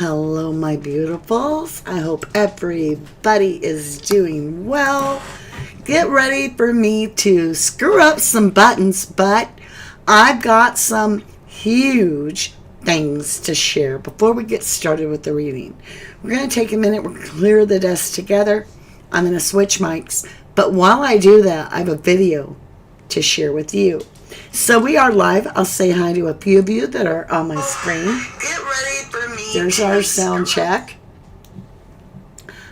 Hello, my beautifuls. I hope everybody is doing well. Get ready for me to screw up some buttons, but I've got some huge things to share before we get started with the reading. We're going to take a minute, we're going to clear the desk together. I'm going to switch mics, but while I do that, I have a video to share with you. So we are live. I'll say hi to a few of you that are on my screen. Get ready for me. There's our sound check.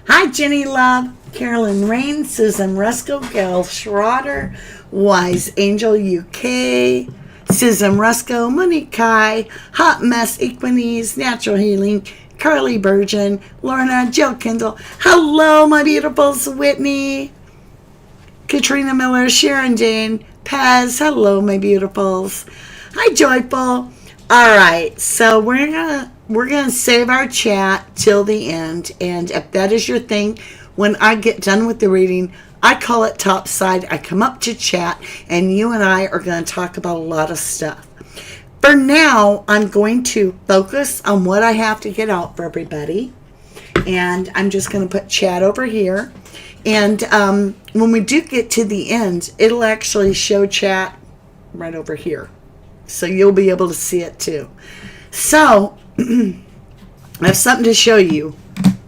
Hi, Jenny Love, Carolyn Rain, Susan Rusko, Gail Schroeder, Wise Angel UK, Susan Rusko, Monique Kai, Hot Mess Equinese, Natural Healing, Carly Burgeon, Lorna, Jill Kendall. Hello, my beautifuls, Whitney, Katrina Miller, Sharon Jane, Pez. Hello, my beautifuls. Hi, Joyful. All right, so we're gonna save our chat till the end, and if that is your thing, when I get done with the reading, I call it topside. I come up to chat, and you and I are going to talk about a lot of stuff. For now, I'm going to focus on what I have to get out for everybody, and I'm just going to put chat over here. And when we do get to the end, it'll actually show chat right over here. So you'll be able to see it too. So, I have something to show you.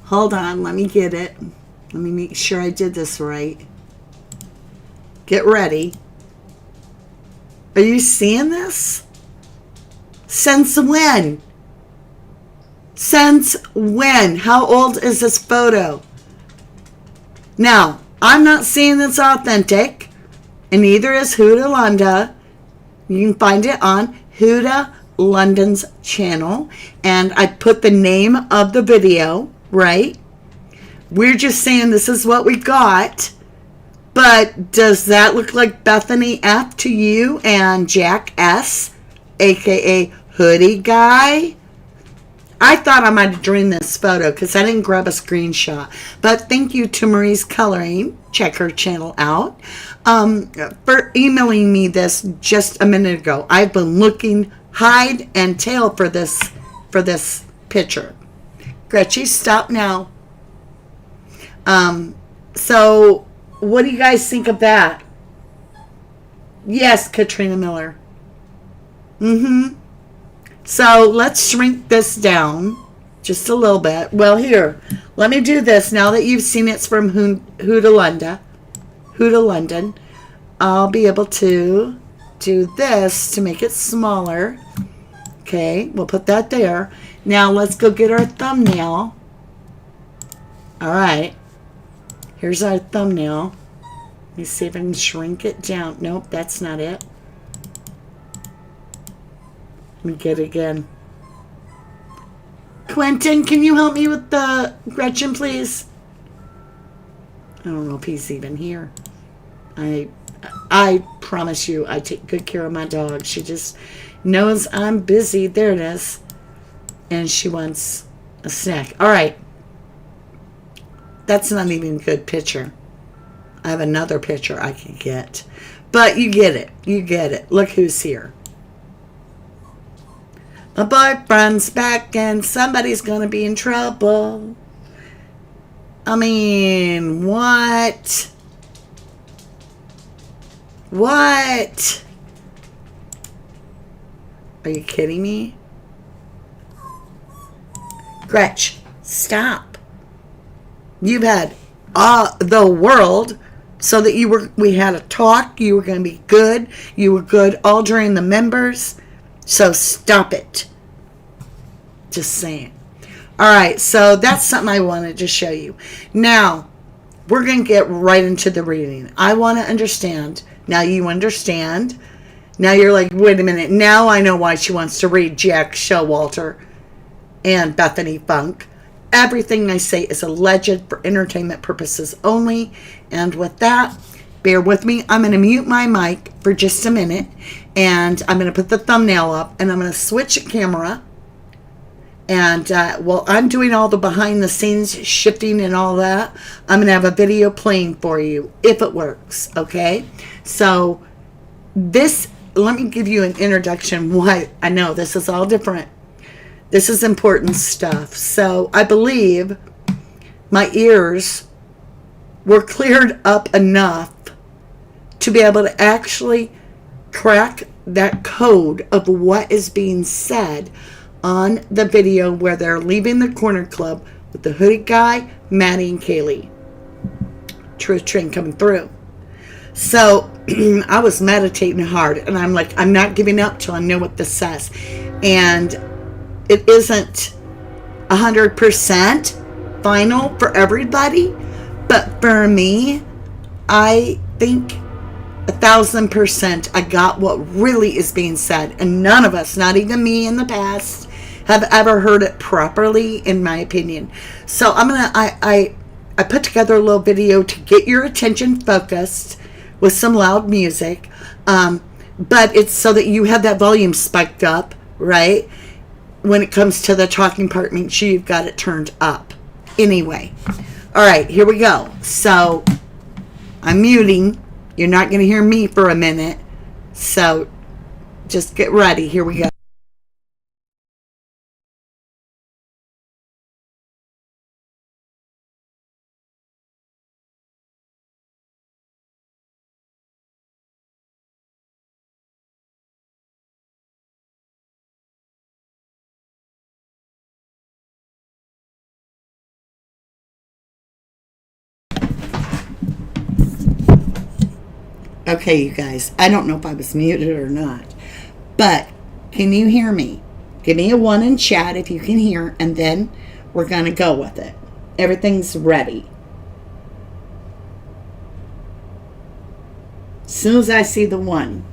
Hold on, let me get it. Let me make sure I did this right. Get ready. Are you seeing this? Since when? Since when? How old is this photo? Now, I'm not saying it's authentic, and neither is Huda Lunda. You can find it on Huda London's channel, and I put the name of the video, right? We're just saying this is what we got, but does that look like Bethany F to you and Jack S, aka Hoodie Guy? I thought I might have dreamed this photo because I didn't grab a screenshot. But thank you to Marie's Coloring. Check her channel out. For emailing me this just a minute ago. I've been looking hide and tail for this picture. Gretchen, stop now. So what do you guys think of that? Yes, Katrina Miller. So let's shrink this down just a little bit. Well, here, let me do this. Now that you've seen it's from Huda London, I'll be able to do this to make it smaller. Okay, we'll put that there. Now let's go get our thumbnail. All right, here's our thumbnail. Let me see if I can shrink it down. Nope, that's not it. Let me get it again. Quentin, can you help me with the Gretchen, please? I don't know if he's even here. I promise you, I take good care of my dog. She just knows I'm busy. There it is. And she wants a snack. All right. That's not even a good picture. I have another picture I can get. But you get it. You get it. Look who's here. My boyfriend's back and somebody's gonna be in trouble. I mean, what? What? Are you kidding me? Gretch, stop. You've had the world so that we had a talk. You were going to be good. You were good all during the members. So stop it. Just saying. All right, so that's something I wanted to show you. Now, we're going to get right into the reading. I want to understand. Now you understand. Now you're like, wait a minute. Now I know why she wants to read Jack Showalter and Bethany Funk. Everything I say is alleged for entertainment purposes only. And with that, bear with me. I'm going to mute my mic for just a minute. And I'm going to put the thumbnail up. And I'm going to switch a camera. And while I'm doing all the behind the scenes shifting and all that, I'm going to have a video playing for you if it works. Okay? So this, let me give you an introduction. Why I know this is all different. This is important stuff. So I believe my ears were cleared up enough to be able to actually crack that code of what is being said on the video where they're leaving the corner club with the hooded guy, Maddie, and Kaylee. Truth train coming through. So I was meditating hard, and I'm like, I'm not giving up till I know what this says. And it isn't 100% final for everybody, but for me, I think 1,000% I got what really is being said. And none of us, not even me in the past, have ever heard it properly, in my opinion. So I put together a little video to get your attention focused with some loud music. But it's so that you have that volume spiked up, right? When it comes to the talking part, make sure you've got it turned up. Anyway. All right, here we go. So I'm muting. You're not going to hear me for a minute. So just get ready. Here we go. Okay, you guys, I don't know if I was muted or not, but can you hear me? Give me a 1 in chat if you can hear, and then we're going to go with it. Everything's ready. As soon as I see the 1.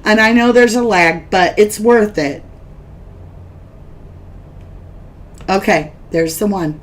And I know there's a lag, but it's worth it. Okay, there's the 1.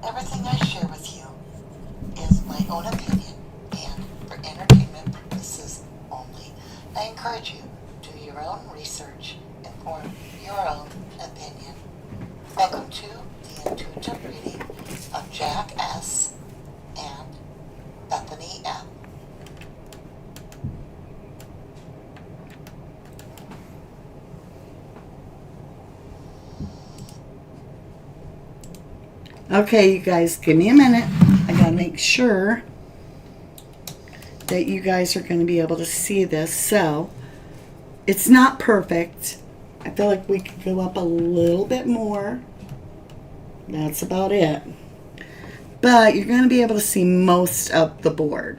Everything I share with you is my own opinion and for entertainment purposes only. I encourage you to do your own research and form your own opinion. Welcome to the intuitive reading of Jack S. and Bethany M. Okay, you guys, give me a minute. I gotta make sure that you guys are going to be able to see this. So, it's not perfect. I feel like we could go up a little bit more. That's about it. But you're going to be able to see most of the board.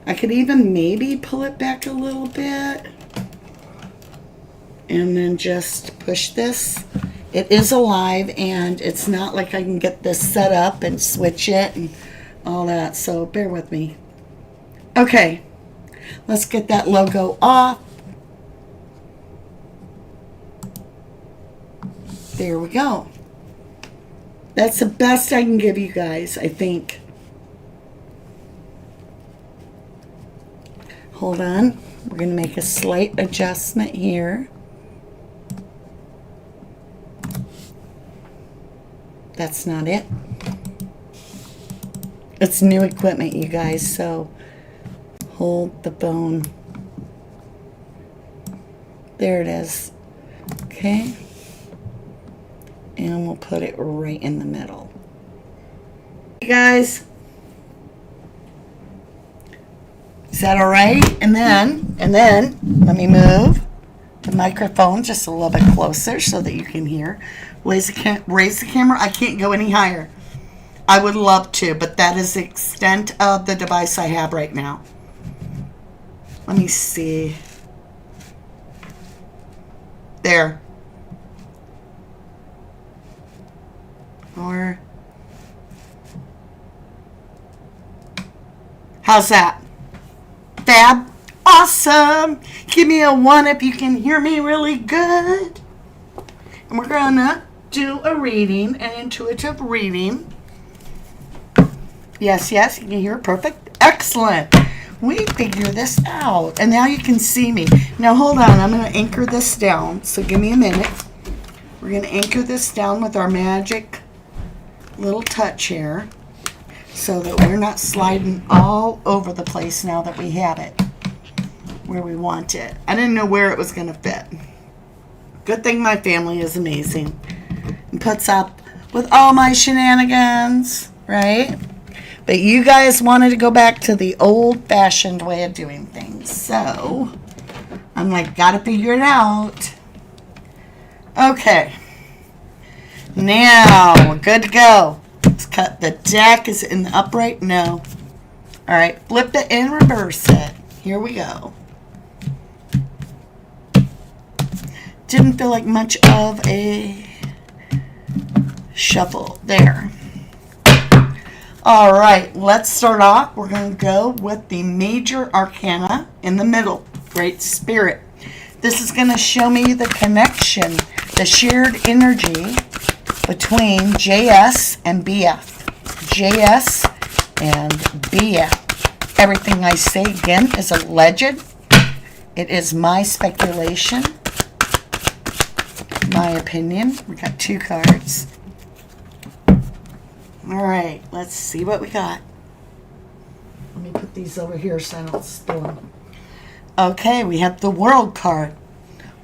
I could even maybe pull it back a little bit. And then just push this. It is alive, and it's not like I can get this set up and switch it and all that, so bear with me. Okay, let's get that logo off. There we go. That's the best I can give you guys, I think. Hold on. We're going to make a slight adjustment here. That's not it. It's new equipment, you guys, so hold the phone. There it is. Okay. And we'll put it right in the middle. Hey guys. Is that all right? And then, let me move the microphone just a little bit closer so that you can hear. Raise the camera. I can't go any higher. I would love to, but that is the extent of the device I have right now. Let me see. There. Or how's that? fab, awesome. Give me a 1 if you can hear me really good. And we're going to do a reading, an intuitive reading. Yes, you can hear perfect. Excellent. We figure this out. And now you can see me. Now hold on, I'm going to anchor this down. So give me a minute. We're going to anchor this down with our magic little touch here so that we're not sliding all over the place now that we have it where we want it. I didn't know where it was going to fit. Good thing my family is amazing and puts up with all my shenanigans, right? But you guys wanted to go back to the old-fashioned way of doing things. So I'm like, gotta figure it out. Okay. Now we're good to go. Let's cut the deck. Is it in the upright? No. All right. Flip it and reverse it. Here we go. Didn't feel like much of a shuffle there. All right, let's start off. We're going to go with the major arcana in the middle, Great Spirit. This is going to show me the connection, the shared energy between JS and BF. JS and BF. Everything I say, again, is alleged. It is my speculation, my opinion. We got 2 cards. All right, let's see what we got. Let me put these over here so I don't spill them. Okay, we have the World card.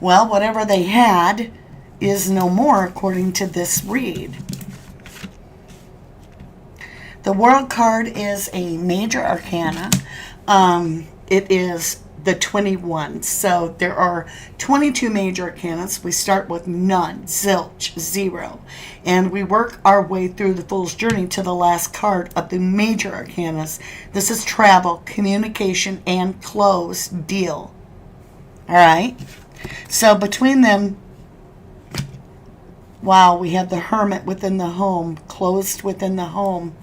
Well, whatever they had is no more according to this read. The World card is a major arcana. It is the 21. So there are 22 major arcanas. We start with none, zilch, 0. And we work our way through the Fool's Journey to the last card of the major arcanas. This is travel, communication, and closed deal. All right? So between them, wow, we have the Hermit within the home, closed within the home.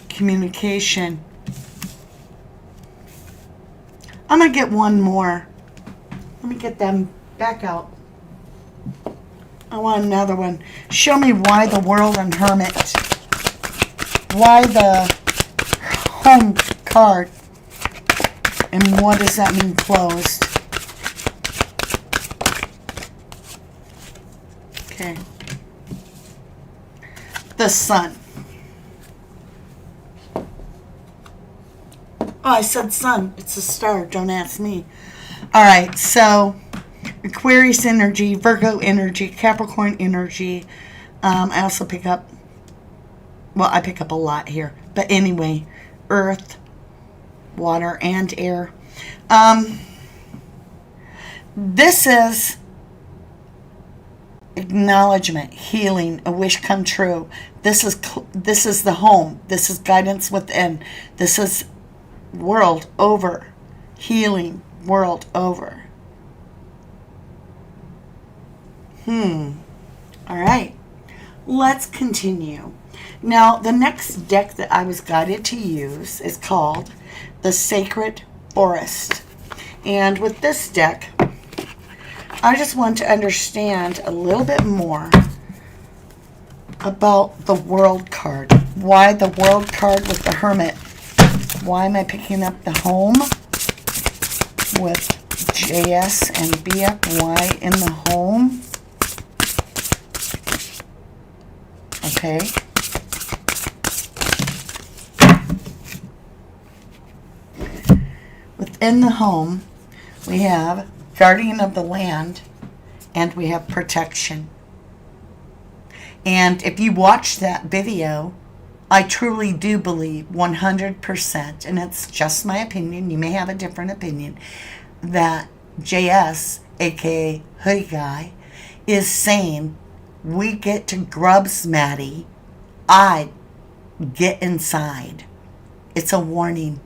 Communication. I'm going to get one more. Let me get them back out. I want another one. Show me why the World and Hermit. Why the Home card. And what does that mean, closed? Okay. The Sun. Oh, I said sun. It's a star. Don't ask me. All right, so Aquarius energy, Virgo energy, Capricorn energy. I also pick up, well, I pick up a lot here. But anyway, earth, water, and air. This is acknowledgement, healing, a wish come true. This is the home. This is guidance within. This is world over. Healing, world over. All right. Let's continue. Now, the next deck that I was guided to use is called the Sacred Forest. And with this deck, I just want to understand a little bit more about the World card. Why the World card with the Hermit? Why am I picking up the home with JS and BF? Why in the home? Okay. Within the home, we have guardian of the land, and we have protection. And if you watch that video, I truly do believe 100%, and it's just my opinion, you may have a different opinion, that JS, aka Hoody Guy, is saying, we get to grubs, Maddie. I get inside. It's a warning.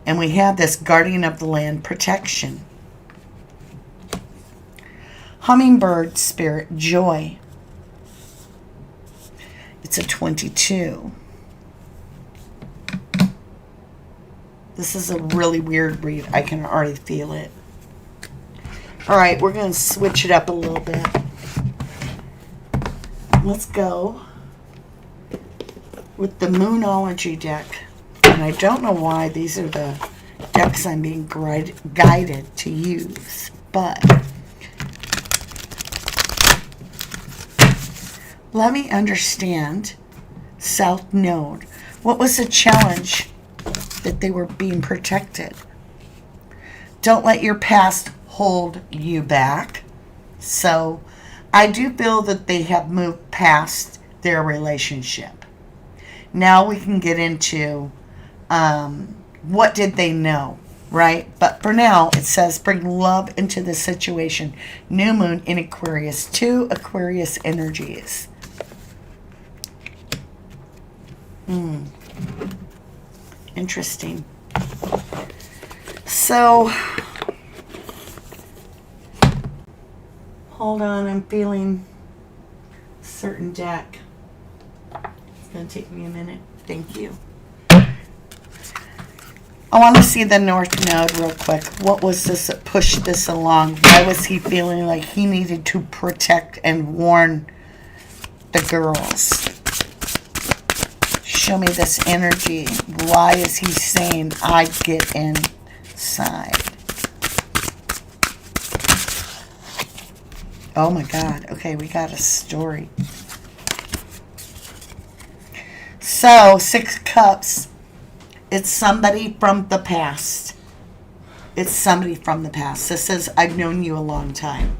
And we have this guardian of the land protection. Hummingbird spirit, joy. It's a 22. This is a really weird read. I can already feel it. All right, we're going to switch it up a little bit. Let's go with the Moonology deck. And I don't know why these are the decks I'm being guided to use, but let me understand South Node. What was the challenge that they were being protected? Don't let your past hold you back. So I do feel that they have moved past their relationship. Now we can get into what did they know, right? But for now, it says bring love into the situation. New moon in Aquarius. 2 Aquarius energies. Interesting. So, hold on, I'm feeling a certain deck. It's going to take me a minute. Thank you. I want to see the North Node real quick. What was this that pushed this along? Why was he feeling like he needed to protect and warn the girls? Show me this energy. Why is he saying, I get inside? Oh my God. Okay, we got a story. So, 6 Cups. It's somebody from the past. It's somebody from the past. This says, I've known you a long time.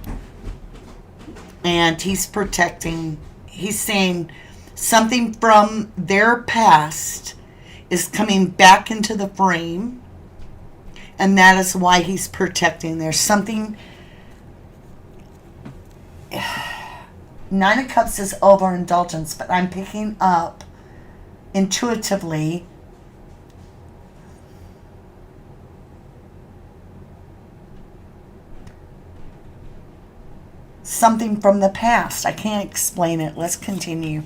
And he's protecting, he's saying something from their past is coming back into the frame. And that is why he's protecting. There's something. 9 of Cups is overindulgence, but I'm picking up intuitively something from the past. I can't explain it. Let's continue.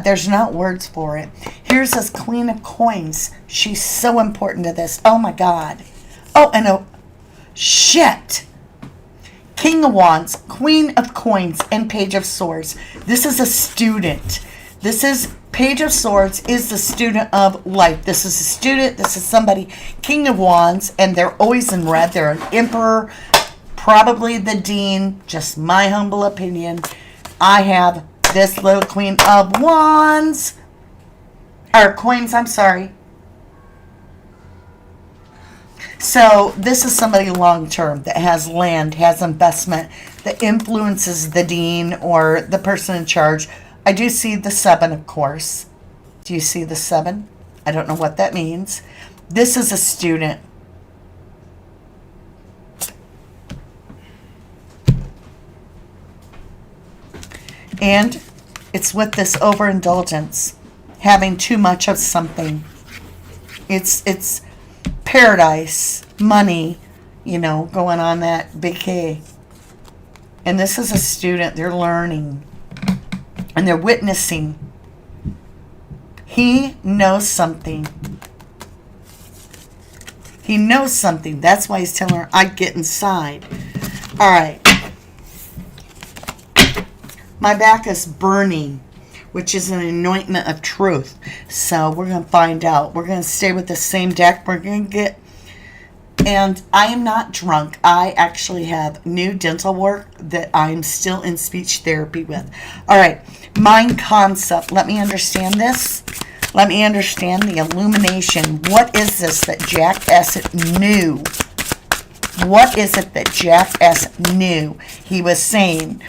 There's not words for it. Here's this Queen of Coins. She's so important to this. Oh my God. Oh, and oh, shit. King of Wands, Queen of Coins, and Page of Swords. This is a student. This is Page of Swords is the student of life. This is a student. This is somebody. King of Wands, and they're always in red. They're an emperor. Probably the dean, just my humble opinion. I have this little Queen of Wands, or Coins, I'm sorry. So this is somebody long-term that has land, has investment, that influences the dean or the person in charge. I do see the 7, of course. Do you see the 7? I don't know what that means. This is a student. And it's with this overindulgence, having too much of something. It's paradise, money, you know, going on that vacay. And this is a student, they're learning. And they're witnessing. He knows something. He knows something. That's why he's telling her, I get inside. All right. My back is burning, which is an anointment of truth. So we're going to find out. We're going to stay with the same deck. We're going to get... And I am not drunk. I actually have new dental work that I'm still in speech therapy with. All right. Mind concept. Let me understand this. Let me understand the illumination. What is this that Jack S. knew? What is it that Jack S. knew? He was saying,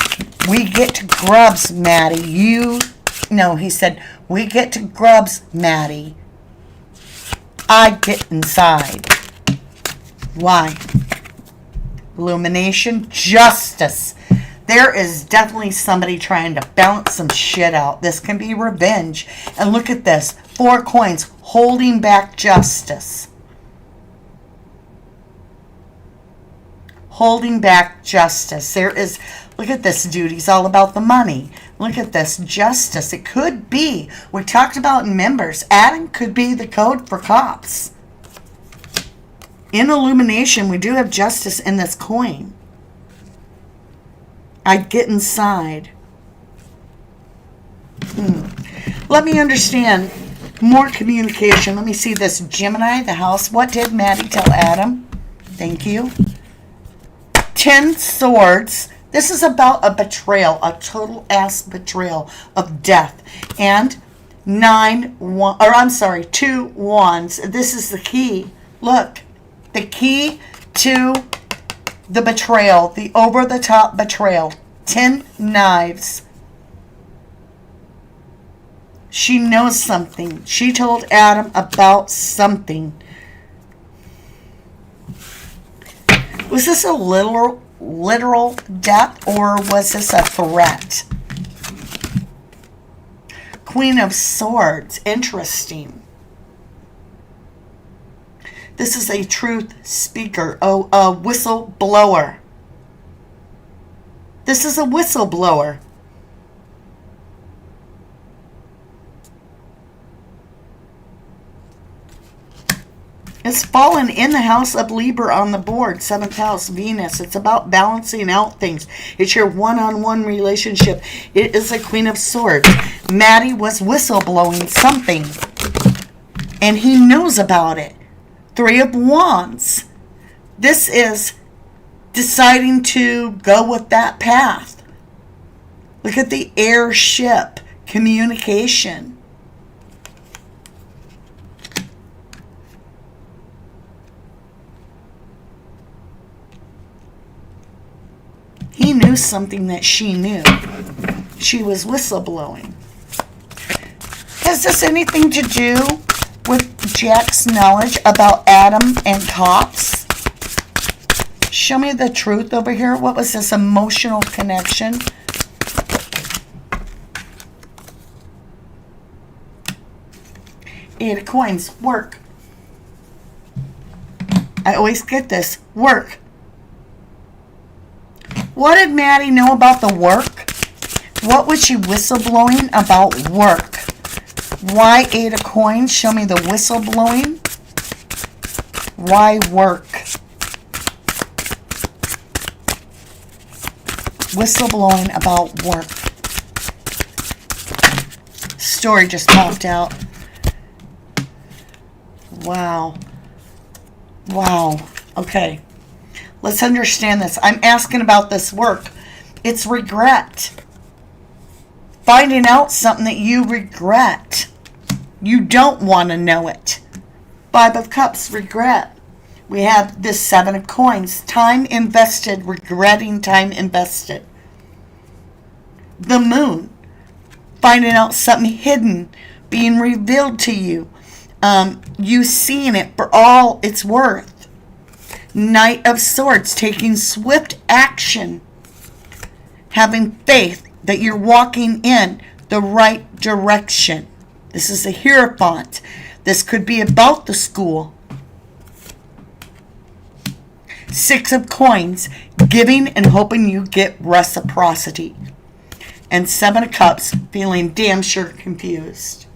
we get to grubs, Maddie. No, he said, we get to grubs, Maddie. I get inside. Why? Illumination, justice. There is definitely somebody trying to balance some shit out. This can be revenge. And look at this. 4 coins, holding back justice. Holding back justice. There is, look at this, dude. He's all about the money. Look at this, justice. It could be, we talked about in members, Adam could be the code for cops. In illumination, we do have justice in this coin. I get inside. Let me understand more communication. Let me see this. Gemini, the house. What did Maddie tell Adam? Thank you. 10 swords. This is about a betrayal, a total ass betrayal of death. And 2 wands. This is the key. Look, the key to the betrayal, the over-the-top betrayal. 10 knives. She knows something. She told Adam about something. Was this a literal death, or was this a threat? Queen of Swords. Interesting. This is a truth speaker. Oh, a whistleblower. This is a whistleblower. It's fallen in the house of Libra on the board. 7th house, Venus. It's about balancing out things. It's your one-on-one relationship. It is a Queen of Swords. Maddie was whistleblowing something, and he knows about it. 3 of Wands. This is deciding to go with that path. Look at the airship. Communication. He knew something that she knew. She was whistleblowing. Has this anything to do with Jack's knowledge about Adam and cops? Show me the truth over here. What was this emotional connection? Eight of coins. Work. I always get this. Work. What did Maddie know about the work? What was she whistleblowing about work? Why 8 of coins? Show me the whistleblowing. Why work? Whistleblowing about work. Story just popped out. Wow. Wow. Okay. Let's understand this. I'm asking about this work. It's regret. Finding out something that you regret. You don't want to know it. 5 of Cups, regret. We have this 7 of Coins. Time invested, regretting time invested. The Moon. Finding out something hidden, being revealed to you. You seeing it for all it's worth. Knight of Swords, taking swift action. Having faith that you're walking in the right direction. This is a Hierophant. This could be about the school. 6 of Coins, giving and hoping you get reciprocity. And 7 of Cups, feeling damn sure confused.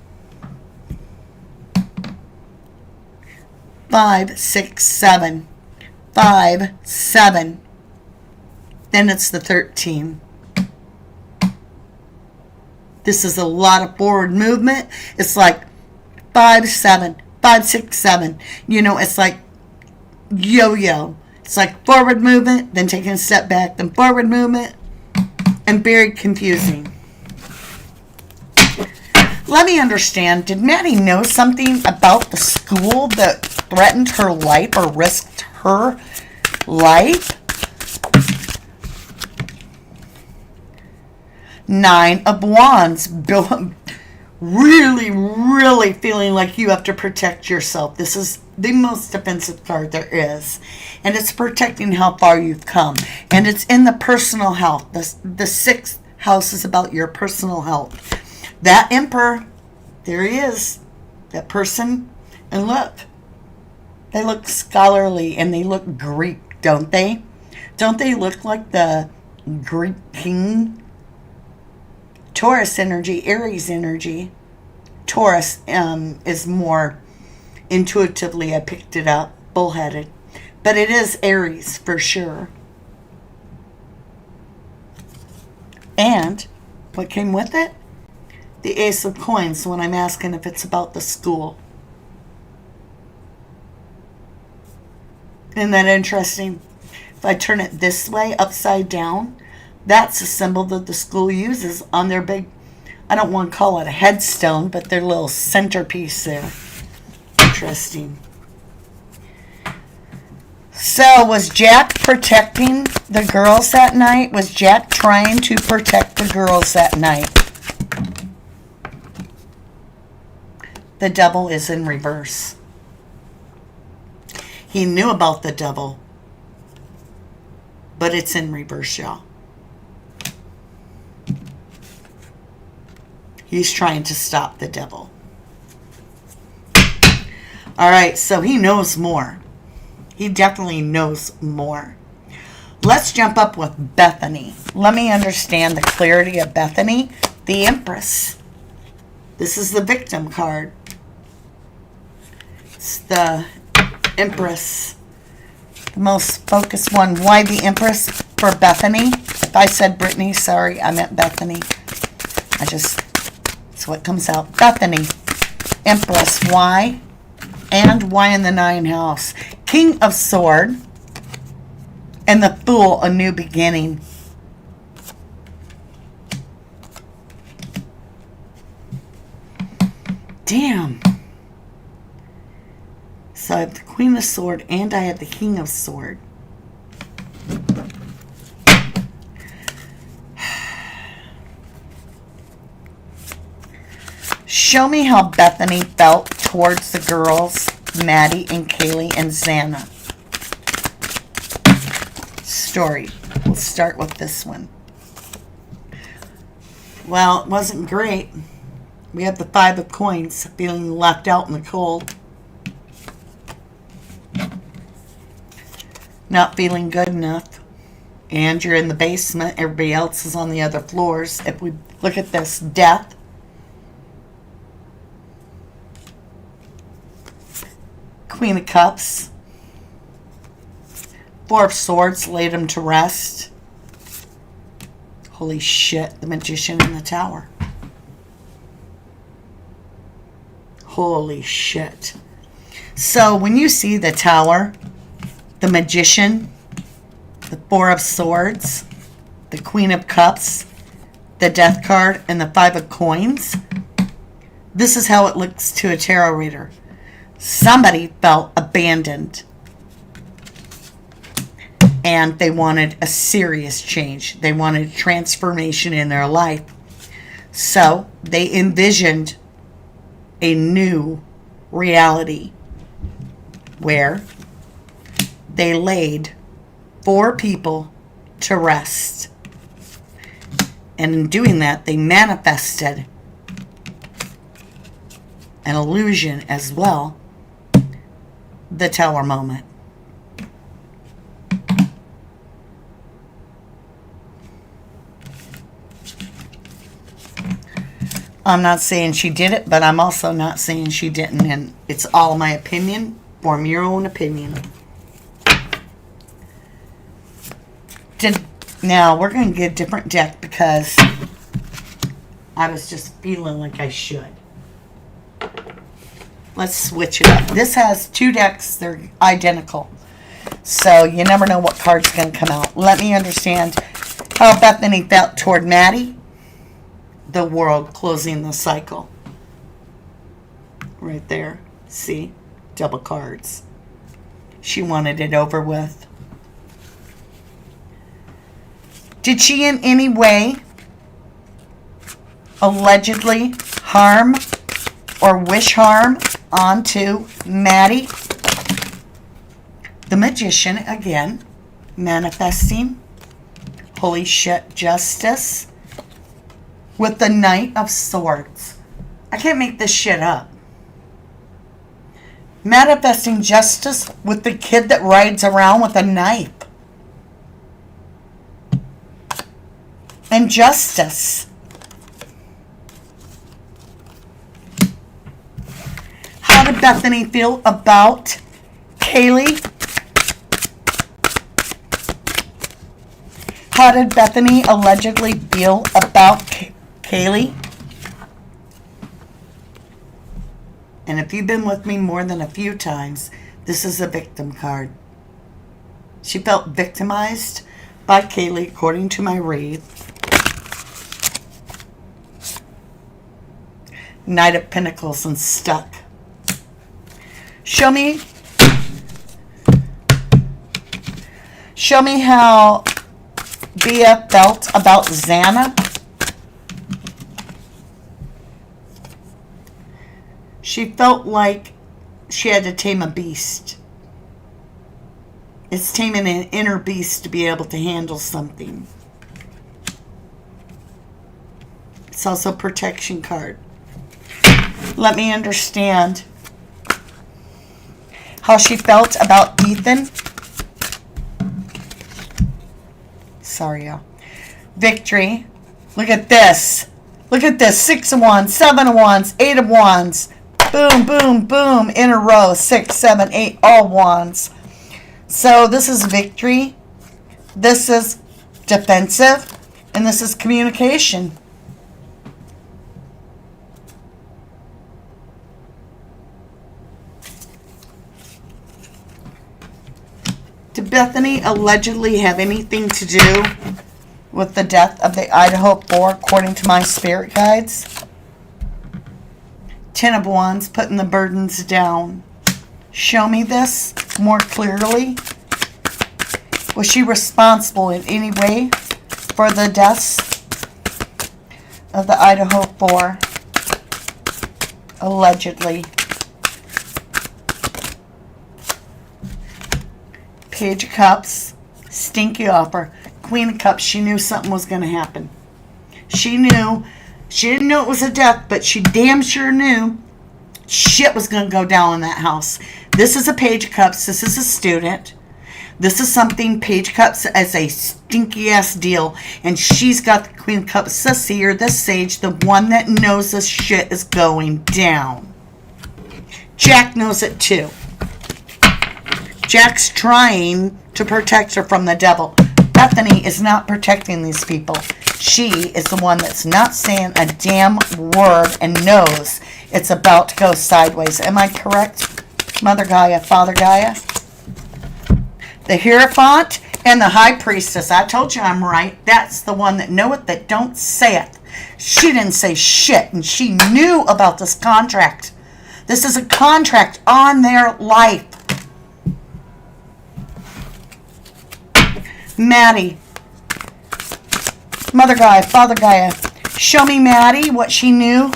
5, 6, 7. 5, 7. Then it's the 13. This is a lot of forward movement. It's like 5, 7, 5, 6, 7. You know, it's like yo-yo. It's like forward movement, then taking a step back, then forward movement, and very confusing. Let me understand. Did Maddie know something about the school that threatened her life or risked her life? 9 of Wands. Really, really feeling like you have to protect yourself. This is the most defensive card there is. And it's protecting how far you've come. And it's in the personal health. The 6th house is about your personal health. That Emperor, there he is. That person. And look. They look scholarly and they look Greek, don't they? Don't they look like the Greek king? Taurus energy, Aries energy. Taurus is more intuitively, I picked it up, bullheaded. But it is Aries for sure. And what came with it? The Ace of Coins when I'm asking if it's about the school. Isn't that interesting? If I turn it this way, upside down, that's a symbol that the school uses on their big, I don't want to call it a headstone, but their little centerpiece there. Interesting. So, was Jack protecting the girls that night? Was Jack trying to protect the girls that night? The devil is in reverse. He knew about the devil, but it's in reverse, y'all. He's trying to stop the devil. All right, so he knows more. He definitely knows more. Let's jump up with Bethany. Let me understand the clarity of Bethany, the Empress. This is the victim card. It's the Empress, the most focused one. Why the Empress for Bethany? If I said Brittany, sorry, I meant Bethany. It's what comes out. Bethany, Empress, why? And why in the 9th house? King of Sword and the Fool, a new beginning. Damn. So I have the Queen of Sword and I have the King of Sword. Show me how Bethany felt towards the girls, Maddie and Kaylee and Xana. Story. We'll start with this one. Well, it wasn't great. We have the 5 of Coins, feeling left out in the cold. Not feeling good enough. And you're in the basement. Everybody else is on the other floors. If we look at this, Death. Queen of Cups. 4 of Swords laid him to rest. Holy shit, the Magician in the Tower. Holy shit. So when you see the Tower, the Magician, the 4 of Swords, the Queen of Cups, the Death card, and the 5 of Coins, this is how it looks to a tarot reader. Somebody felt abandoned. And they wanted a serious change. They wanted transformation in their life. So they envisioned a new reality where they laid 4 people to rest. And in doing that, they manifested an illusion as well. The Tower moment. I'm not saying she did it, but I'm also not saying she didn't. And it's all my opinion. Form your own opinion. Now, we're going to get a different deck because I was just feeling like I should. Let's switch it up. This has 2 decks. They're identical. So you never know what card's going to come out. Let me understand how Bethany felt toward Maddie. The World, closing the cycle. Right there. See? Double cards. She wanted it over with. Did she in any way allegedly harm or wish harm onto Maddie? The Magician, again, manifesting. Holy shit, justice. With the Knight of Swords. I can't make this shit up. Manifesting justice with the kid that rides around with a knife. And justice. How did Bethany feel about Kaylee How did Bethany allegedly feel about Kaylee? And if you've been with me more than a few times, this is a victim card. She felt victimized by Kaylee, according to my read. Knight of Pentacles and stuck. Show me how Bea felt about Xana. She felt like she had to tame a beast. It's taming an inner beast to be able to handle something. It's also a protection card. Let me understand how she felt about Ethan. Sorry, y'all. Victory. Look at this. Look at this. 6 of Wands, 7 of Wands, 8 of Wands. Boom, boom, boom. In a row. 6, 7, 8. All Wands. So this is victory. This is defensive. And this is communication. Did Bethany allegedly have anything to do with the death of the Idaho 4, according to my spirit guides? 10 of Wands, putting the burdens down. Show me this more clearly. Was she responsible in any way for the deaths of the Idaho 4? Allegedly. Page of Cups, stinky offer. Queen of Cups, she knew something was going to happen. She knew. She didn't know it was a death, but she damn sure knew shit was going to go down in that house. This is a Page of Cups. This is a student. This is something, Page of Cups, as a stinky ass deal. And she's got the Queen of Cups, the Seer, the Sage, the one that knows this shit is going down. Jack knows it too. Jack's trying to protect her from the devil. Bethany is not protecting these people. She is the one that's not saying a damn word and knows it's about to go sideways. Am I correct, Mother Gaia, Father Gaia? The Hierophant and the High Priestess. I told you I'm right. That's the one that knoweth that don't say it. She didn't say shit, and she knew about this contract. This is a contract on their life. Maddie. Mother Gaia, Father Gaia. Show me Maddie, what she knew.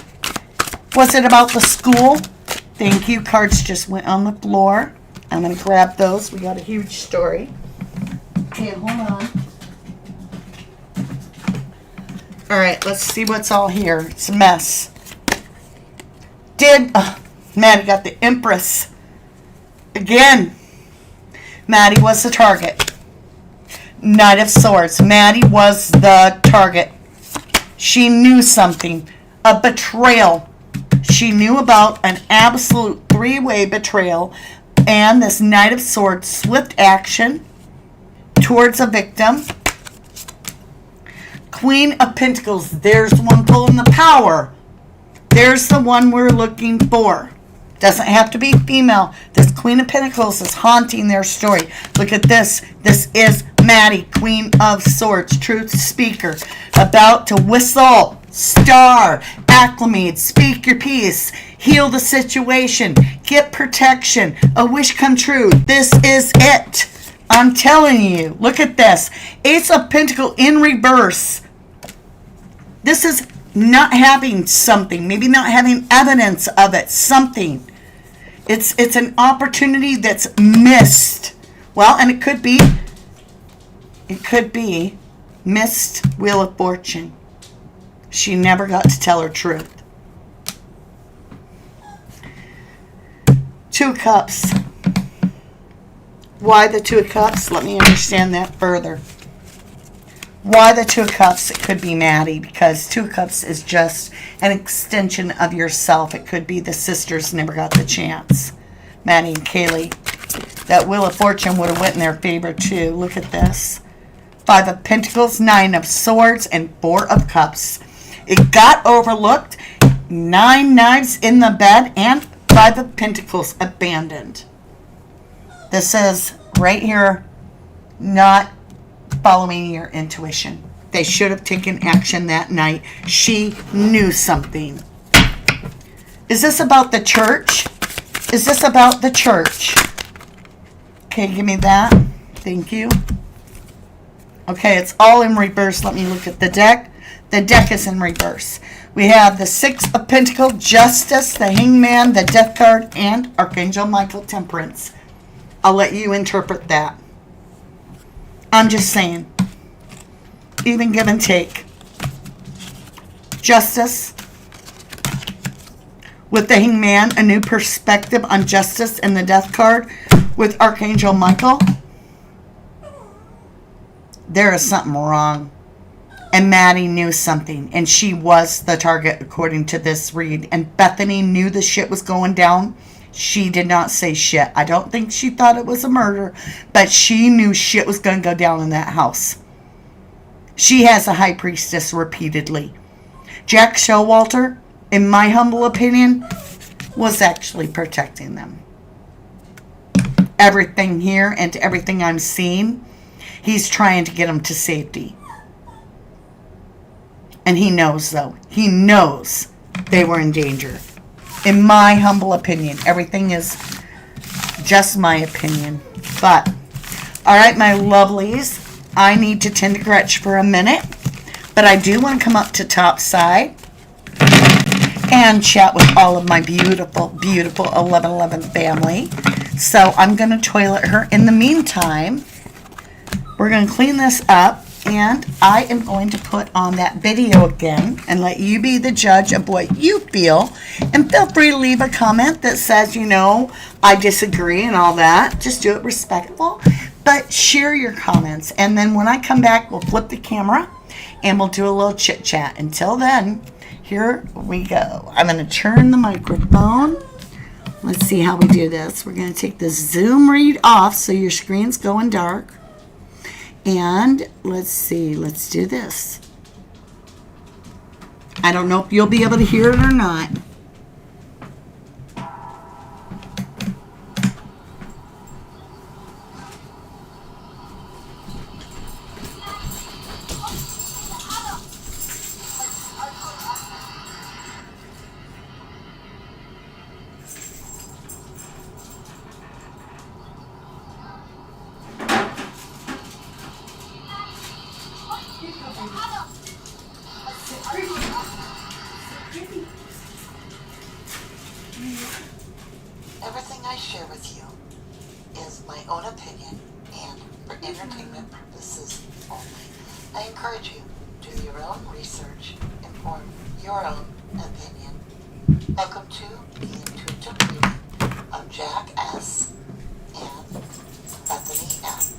Was it about the school? Thank you. Cards just went on the floor. I'm going to grab those. We got a huge story. Okay, hold on. All right, let's see what's all here. It's a mess. Maddie got the Empress. Again. Maddie was the target. Knight of Swords. Maddie was the target. She knew something. A betrayal. She knew about an absolute 3-way betrayal. And this Knight of Swords, swift action towards a victim. Queen of Pentacles. There's the one pulling the power. There's the one we're looking for. Doesn't have to be female. This Queen of Pentacles is haunting their story. Look at this. This is Maddie, Queen of Swords, truth speaker, about to whistle, star, acclimate, speak your piece, heal the situation, get protection, a wish come true. This is it. I'm telling you. Look at this. Ace of Pentacles in reverse. This is not having something, maybe not having evidence of it, something. It's an opportunity that's missed. Well, and it could be missed Wheel of Fortune. She never got to tell her truth. 2 of Cups. Why the 2 of Cups? Let me understand that further. Why the 2 of Cups? It could be Maddie, because 2 of Cups is just an extension of yourself. It could be the sisters never got the chance. Maddie and Kaylee. That Wheel of Fortune would have went in their favor too. Look at this. Five of Pentacles, Nine of Swords, and Four of Cups. It got overlooked. 9 knives in the bed and Five of Pentacles abandoned. This is right here, not following your intuition. They should have taken action that night. She knew something. Is this about the church? Is this about the church? Okay, give me that. Thank you. Okay, it's all in reverse. Let me look at the deck. The deck is in reverse. We have the Six of Pentacles, Justice, the Hangman, the Death card, and Archangel Michael, Temperance. I'll let you interpret that. I'm just saying. Even give and take. Justice. With the Hangman, a new perspective on justice, and the Death card with Archangel Michael. There is something wrong. And Maddie knew something. And she was the target according to this read. And Bethany knew the shit was going down. She did not say shit. I don't think she thought it was a murder. But she knew shit was going to go down in that house. She has a high priestess repeatedly. Jack Showalter, in my humble opinion, was actually protecting them. Everything here and everything I'm seeing, he's trying to get them to safety. And he knows, though. He knows they were in danger. In my humble opinion. Everything is just my opinion. But, alright, my lovelies. I need to tend to Gretch for a minute. But I do want to come up to top side and chat with all of my beautiful, beautiful 1111 family. So I'm going to toilet her. In the meantime, we're going to clean this up. And I am going to put on that video again and let you be the judge of what you feel. And feel free to leave a comment that says, you know, I disagree and all that. Just do it respectful. But share your comments. And then when I come back, we'll flip the camera and we'll do a little chit chat. Until then, here we go. I'm going to turn the microphone. Let's see how we do this. We're going to take the Zoom read off so your screen's going dark. And let's see, let's do this. I don't know if you'll be able to hear it or not. Everything I share with you is my own opinion and for entertainment purposes only. I encourage you to do your own research and form your own opinion. Welcome to the intuitive reading of Jack S. and Bethany M.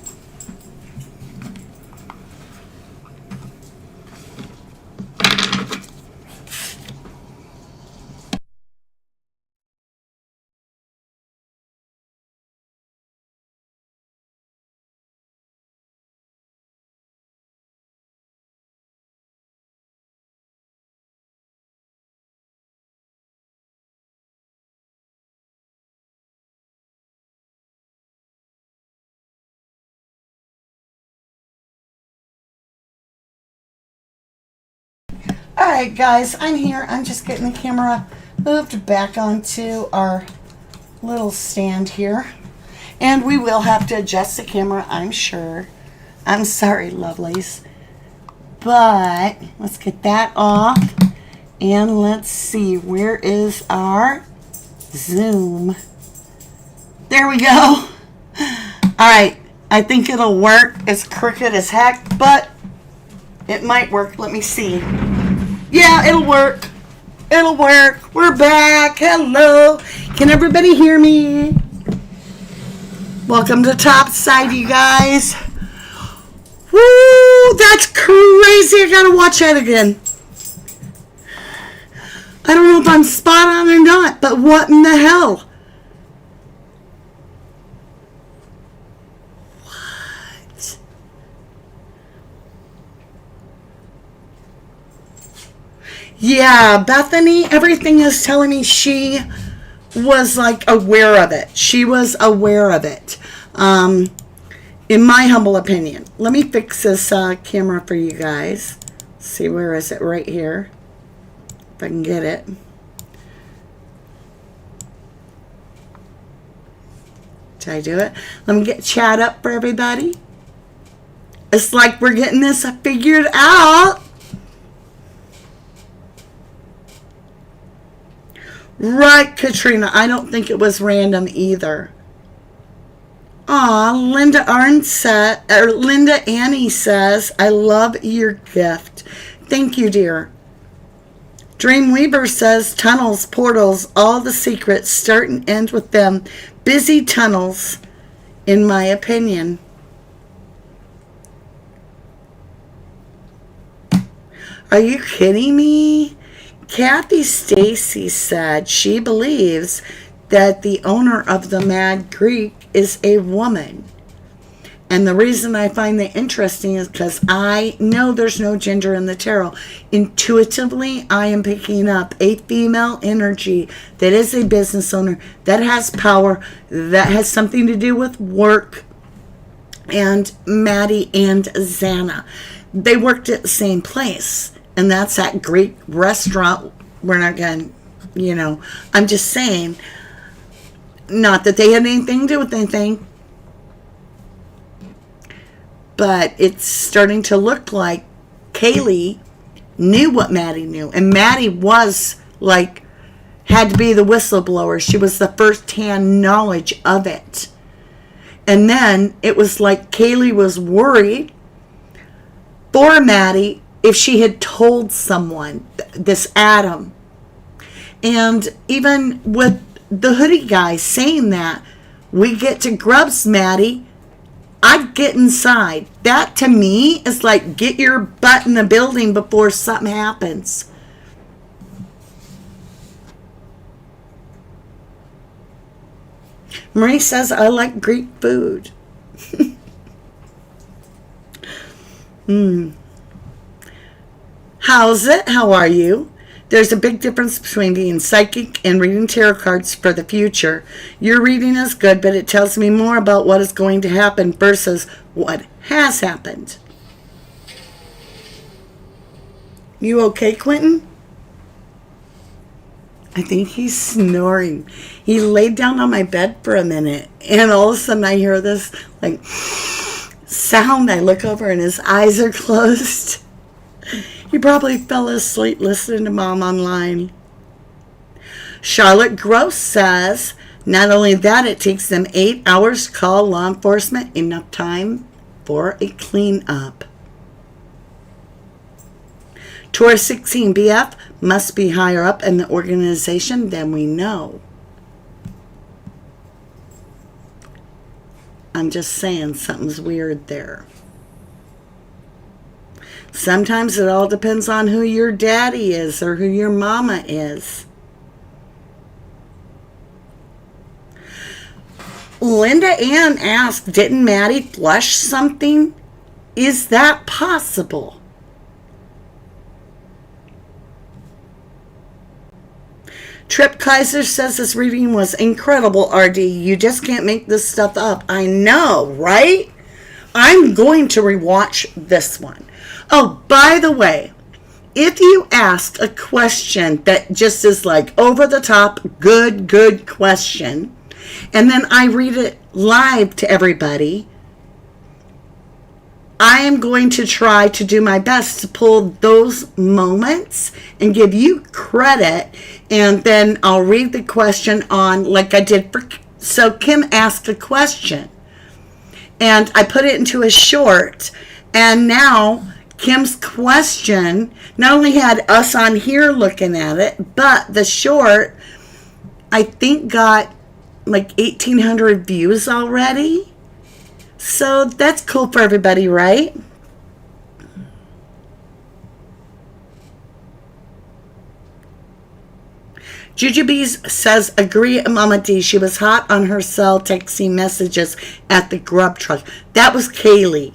Alright guys, I'm here. I'm just getting the camera moved back onto our little stand here. And we will have to adjust the camera, I'm sure. I'm sorry, lovelies. But let's get that off. And let's see, where is our Zoom? There we go. Alright, I think it'll work. It's crooked as heck, but it might work. Let me see. Yeah, it'll work. It'll work. We're back. Hello. Can everybody hear me? Welcome to Topside, you guys. Woo, that's crazy. I gotta watch that again. I don't know if I'm spot on or not, but what in the hell? Yeah, Bethany, everything is telling me she was like aware of it. She was aware of it. In my humble opinion. Let me fix this camera for you guys. See, where is it? Right here. If I can get it. Did I do it? Let me get chat up for everybody. It's like we're getting this figured out. Right, Katrina. I don't think it was random either. Aw, Linda Annie says, I love your gift. Thank you, dear. Dreamweaver says, tunnels, portals, all the secrets start and end with them. Busy tunnels, in my opinion. Are you kidding me? Kathy Stacy said she believes that the owner of the Mad Greek is a woman. And the reason I find that interesting is because I know there's no gender in the tarot. Intuitively, I am picking up a female energy that is a business owner, that has power, that has something to do with work. And Maddie and Xana, they worked at the same place. And that's that Greek restaurant. We're not going to, I'm just saying, not that they had anything to do with anything. But it's starting to look like Kaylee knew what Maddie knew. And Maddie was had to be the whistleblower. She was the first-hand knowledge of it. And then it was like Kaylee was worried for Maddie if she had told someone, this Adam. And even with the Hoody guy saying that, we get to grubs, Maddie, I'd get inside. That to me is like, get your butt in the building before something happens. Marie says, I like Greek food. How's it? How are you? There's a big difference between being psychic and reading tarot cards for the future. Your reading is good, but it tells me more about what is going to happen versus what has happened. You okay, Quentin? I think he's snoring. He laid down on my bed for a minute, and all of a sudden I hear this sound. I look over and his eyes are closed. He probably fell asleep listening to Mom online. Charlotte Gross says, not only that, it takes them 8 hours to call law enforcement, enough time for a cleanup. Taurus 16 BF must be higher up in the organization than we know. I'm just saying something's weird there. Sometimes it all depends on who your daddy is or who your mama is. Linda Ann asked, didn't Maddie flush something? Is that possible? Trip Kaiser says this reading was incredible, RD. You just can't make this stuff up. I know, right? I'm going to rewatch this one. Oh, by the way, if you ask a question that just is like over the top, good question, and then I read it live to everybody, I am going to try to do my best to pull those moments and give you credit, and then I'll read the question on like I did for, so Kim asked a question, and I put it into a short, and now Kim's question not only had us on here looking at it, but the short, I think, got like 1,800 views already. So that's cool for everybody, right? Jujubes says, agree, Mama D. She was hot on her cell texting messages at the grub truck. That was Kaylee.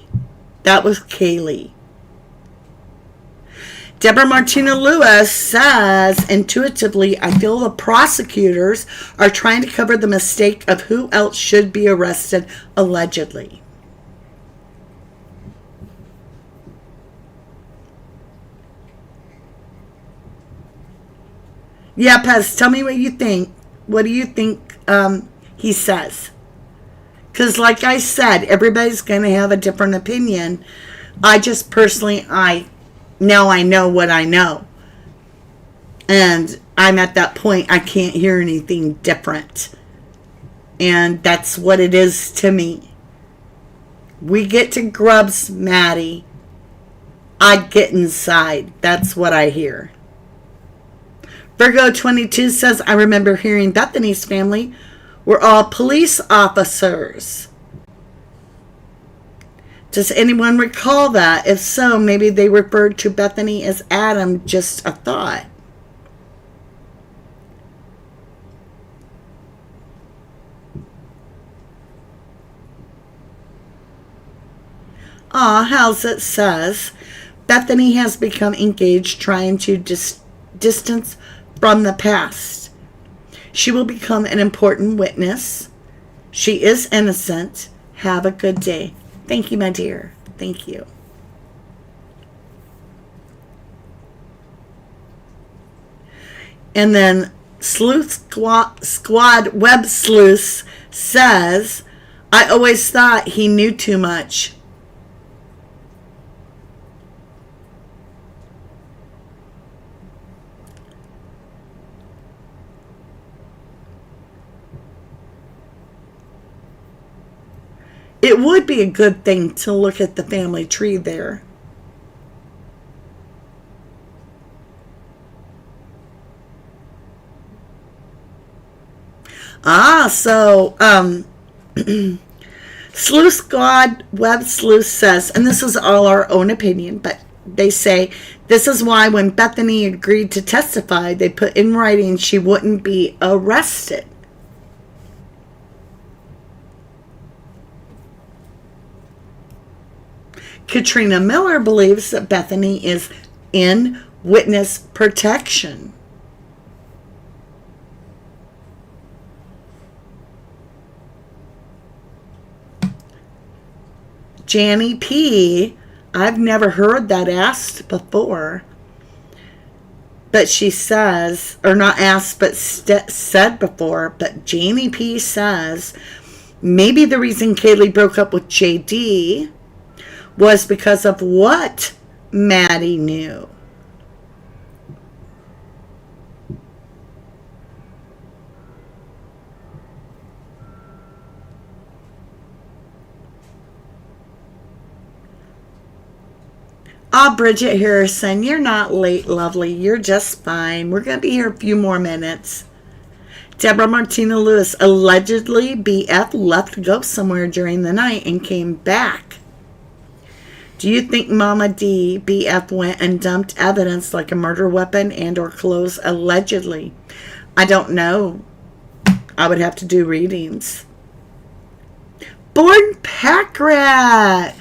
Deborah Martina Lewis says, intuitively, I feel the prosecutors are trying to cover the mistake of who else should be arrested, allegedly. Yeah, Pez, tell me what you think. What do you think he says? Because like I said, everybody's going to have a different opinion. I just personally, I know what I know. And I'm at that point, I can't hear anything different. And that's what it is to me. We get to grubs, Maddie. I get inside. That's what I hear. Virgo 22 says, I remember hearing Bethany's family were all police officers. Does anyone recall that? If so, maybe they referred to Bethany as Adam, just a thought. How's it says, Bethany has become engaged trying to distance from the past. She will become an important witness. She is innocent. Have a good day. Thank you, my dear. Thank you. And then Sleuth Squad Web Sleuth says, I always thought he knew too much. It would be a good thing to look at the family tree there. So Sleuth Squad Web Sleuth says, and this is all our own opinion, but they say, this is why when Bethany agreed to testify, they put in writing she wouldn't be arrested. Katrina Miller believes that Bethany is in witness protection. Jannie P., I've never heard that asked before. But she says, or not asked, but said before, but Jannie P. says, maybe the reason Kaylee broke up with JD was because of what Maddie knew. Bridget Harrison, you're not late, lovely. You're just fine. We're going to be here a few more minutes. Deborah Martina Lewis, allegedly BF left to go somewhere during the night and came back. Do you think Mama D, BF, went and dumped evidence like a murder weapon and or clothes allegedly? I don't know. I would have to do readings. Born Pack Rat.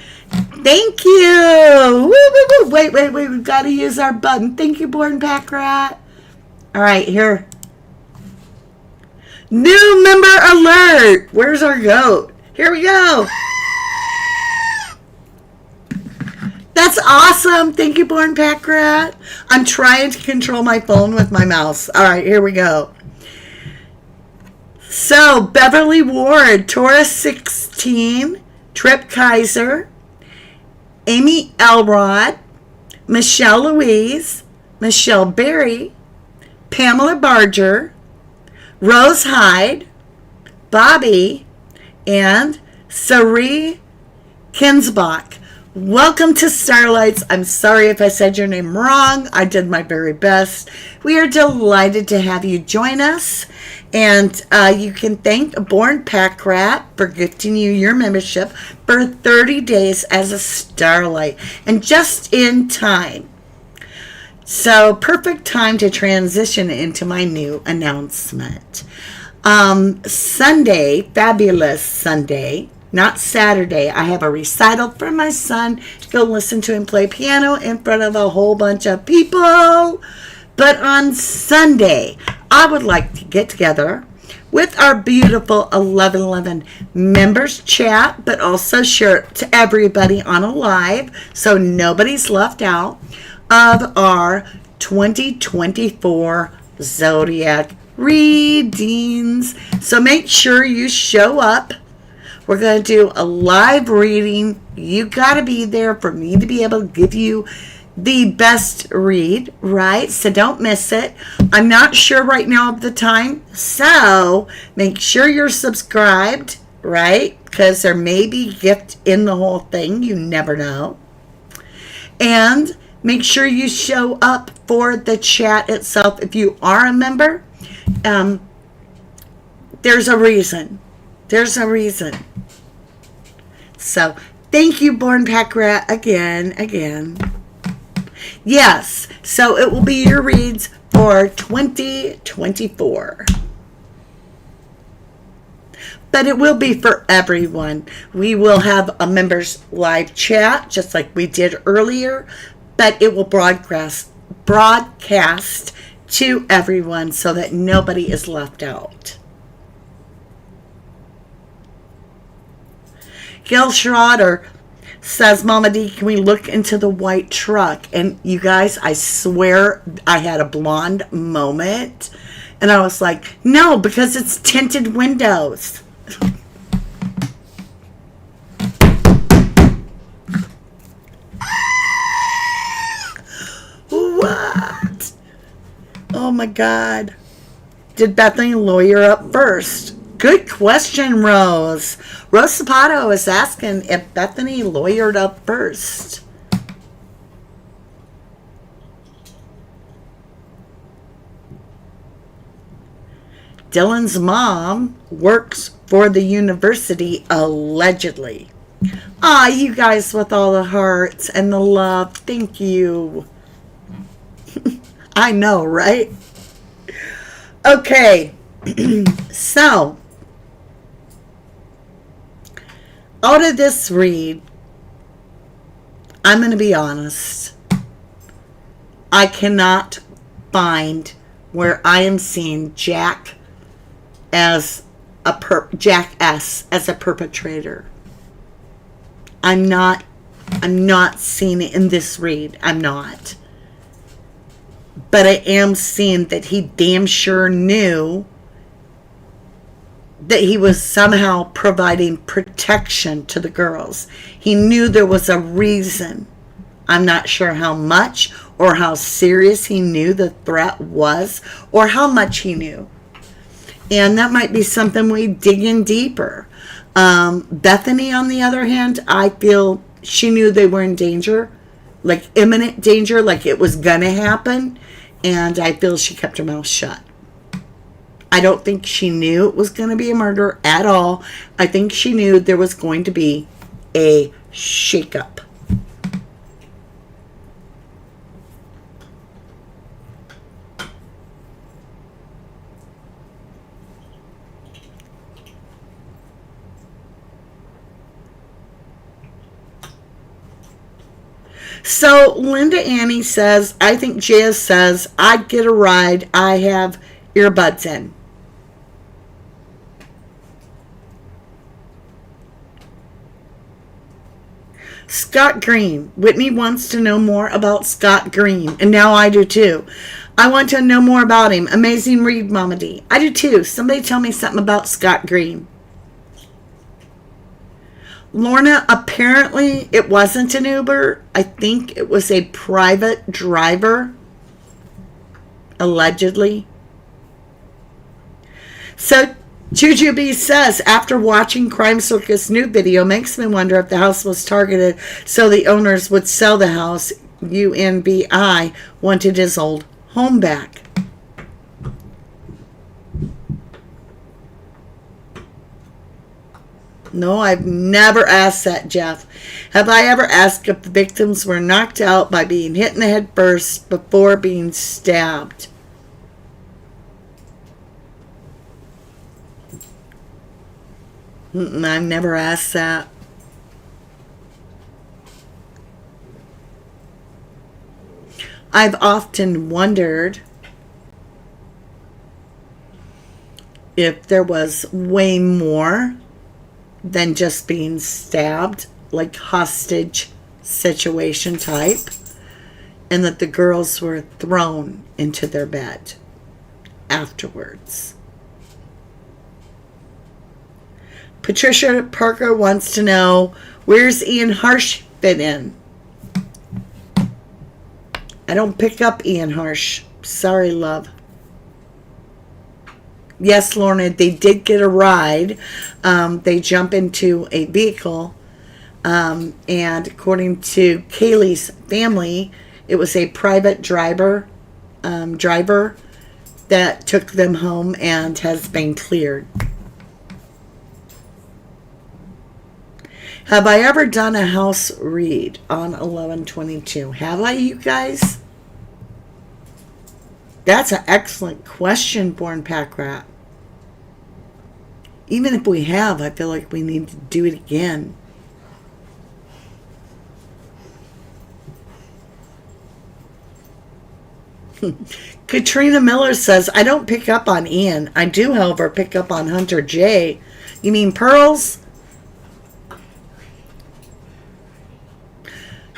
Thank you. Woo, woo, woo. Wait. We've got to use our button. Thank you, Born Pack Rat. All right, here. New member alert. Where's our goat? Here we go. That's awesome. Thank you, Born Pack Rat. I'm trying to control my phone with my mouse. All right, here we go. So, Beverly Ward, Taurus 16, Trip Kaiser, Amy Elrod, Michelle Louise, Michelle Berry, Pamela Barger, Rose Hyde, Bobby, and Sari Kinsbach. Welcome to Starlights. I'm sorry if I said your name wrong. I did my very best. We are delighted to have you join us. And you can thank Born Pack Rat for gifting you your membership for 30 days as a Starlight. And just in time. So, perfect time to transition into my new announcement. Sunday, Fabulous Sunday, not Saturday. I have a recital for my son to go listen to him play piano in front of a whole bunch of people. But on Sunday, I would like to get together with our beautiful 1111 members chat, but also share it to everybody on a live so nobody's left out of our 2024 Zodiac readings. So make sure you show up. We're going to do a live reading. You got to be there for me to be able to give you the best read, right? So don't miss it. I'm not sure right now of the time, so make sure you're subscribed, right? Because there may be a gift in the whole thing. You never know. And make sure you show up for the chat itself. If you are a member, there's a reason. There's a reason. So thank you, Born Pack Rat, again. Yes, so it will be your reads for 2024. But it will be for everyone. We will have a members live chat, just like we did earlier, but it will broadcast to everyone so that nobody is left out. Gail Schroeder says, Mama D, can we look into the white truck? And you guys, I swear I had a blonde moment. And I was like, no, because it's tinted windows. What? Oh my God. Did Bethany lawyer up first? Good question, Rose. Rose Zapato is asking if Bethany lawyered up first. Dylan's mom works for the university, allegedly. Ah, you guys with all the hearts and the love. Thank you. I know, right? Okay. So, out of this read, I'm going to be honest. I cannot find where I am seeing Jack S as a perpetrator. I'm not seeing it in this read. I'm not. But I am seeing that he damn sure knew that he was somehow providing protection to the girls. He knew there was a reason. I'm not sure how much or how serious he knew the threat was or how much he knew. And that might be something we dig in deeper. Bethany, on the other hand, I feel she knew they were in danger, like imminent danger, like it was going to happen. And I feel she kept her mouth shut. I don't think she knew it was going to be a murder at all. I think she knew there was going to be a shakeup. So Linda Annie says, I think Jazz says, I'd get a ride. I have earbuds in. Scott Green. Whitney wants to know more about Scott Green. And now I do too. I want to know more about him. Amazing read, Mama D. I do too. Somebody tell me something about Scott Green. Lorna, apparently it wasn't an Uber. I think it was a private driver. Allegedly. So Juju B says, after watching Crime Circus new video, makes me wonder if the house was targeted so the owners would sell the house. UNBI wanted his old home back. No, I've never asked that, Jeff. Have I ever asked if the victims were knocked out by being hit in the head first before being stabbed? I've never asked that. I've often wondered if there was way more than just being stabbed, like hostage situation type, and that the girls were thrown into their bed afterwards. Patricia Parker wants to know, where's Ian Harsh fit in? I don't pick up Ian Harsh. Sorry, love. Yes, Lorna, they did get a ride. They jump into a vehicle. And according to Kaylee's family, it was a private driver that took them home and has been cleared. Have I ever done a house read on 11/22? Have I, you guys? That's an excellent question, Born Pack Rat. Even if we have, I feel like we need to do it again. Katrina Miller says, I don't pick up on Ian. I do, however, pick up on Hunter J. You mean Pearls?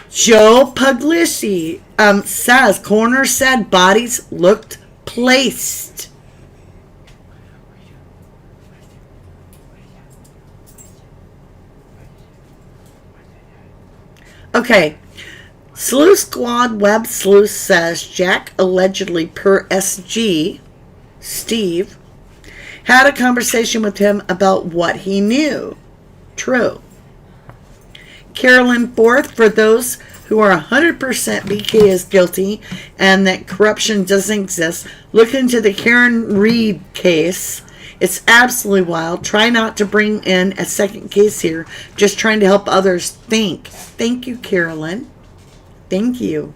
Joe Puglisi says, coroner said bodies looked placed. Okay. Sleuth Squad Web Sleuth says Jack allegedly, per SG, Steve, had a conversation with him about what he knew. True. Carolyn Forth, for those who are 100% BK is guilty and that corruption doesn't exist, look into the Karen Reed case. It's absolutely wild. Try not to bring in a second case here. Just trying to help others think. Thank you, Carolyn. Thank you.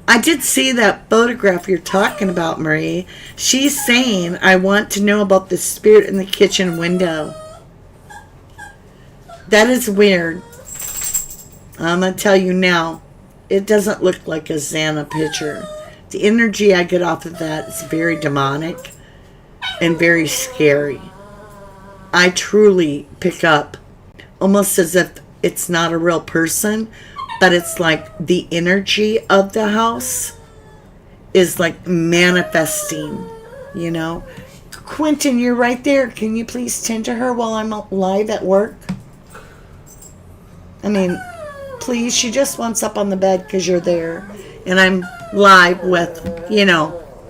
I did see that photograph you're talking about, Marie. She's saying, I want to know about the spirit in the kitchen window. That is weird. I'm going to tell you now, it doesn't look like a Xana picture. The energy I get off of that is very demonic and very scary. I truly pick up almost as if it's not a real person, but it's like the energy of the house is like manifesting, you know. Quentin, you're right there. Can you please tend to her while I'm live at work? I mean, please, she just wants up on the bed because you're there. And I'm live with,